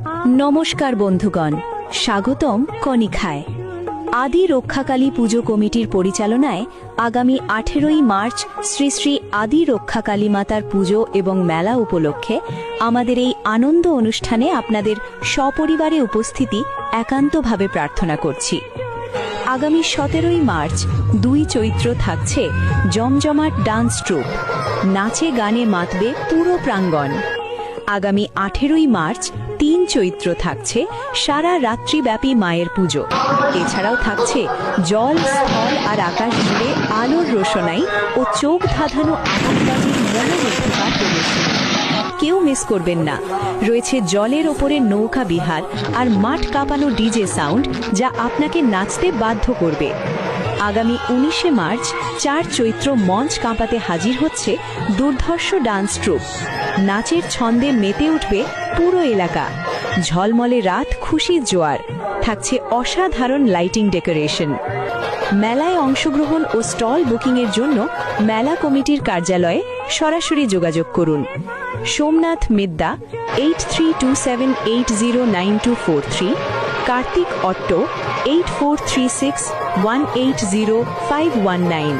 নমস্কার বন্ধুগণ, স্বাগতম কনিখায়। আদি রক্ষাকালী পুজো কমিটির পরিচালনায় আগামী 18ই মার্চ শ্রী শ্রী আদি রক্ষাকালী মাতার পুজো এবং মেলা উপলক্ষে আমাদের এই আনন্দ অনুষ্ঠানে আপনাদের সপরিবারে উপস্থিতি একান্তভাবে প্রার্থনা করছি। আগামী 17ই মার্চ 2 চৈত্র থাকছে জমজমাট ডান্স ট্রুপ, নাচে গানে মাতবে পুরো প্রাঙ্গণ। আগামী 18ই মার্চ 3 চৈত্র থাকছে সারা রাত্রিব্যাপী মায়ের পুজো। এছাড়াও থাকছে জল, স্থল আর আকাশ জুড়ে আলোর রোশনাই ও চোখ ধাঁধানো আতশবাজির মনোমুগ্ধকর প্রদর্শনী। কেউ মিস করবেন না। রয়েছে জলের ওপরে নৌকা বিহার আর মাঠ কাঁপানো ডিজে সাউন্ড, যা আপনাকে নাচতে বাধ্য করবে। আগামী 19শে মার্চ 4 চৈত্র মঞ্চ কাঁপাতে হাজির হচ্ছে দুর্ধর্ষ ডান্স ট্রুপ। নাচের ছন্দে মেতে উঠবে পুরো এলাকা। ঝলমলে রাত, খুশির জোয়ার। থাকছে অসাধারণ লাইটিং ডেকোরেশন। মেলায় অংশগ্রহণ ও স্টল বুকিংয়ের জন্য মেলা কমিটির কার্যালয়ে সরাসরি যোগাযোগ করুন। সোমনাথ মিদ্দা 8327809243, কার্তিক অট্টো 8436180519।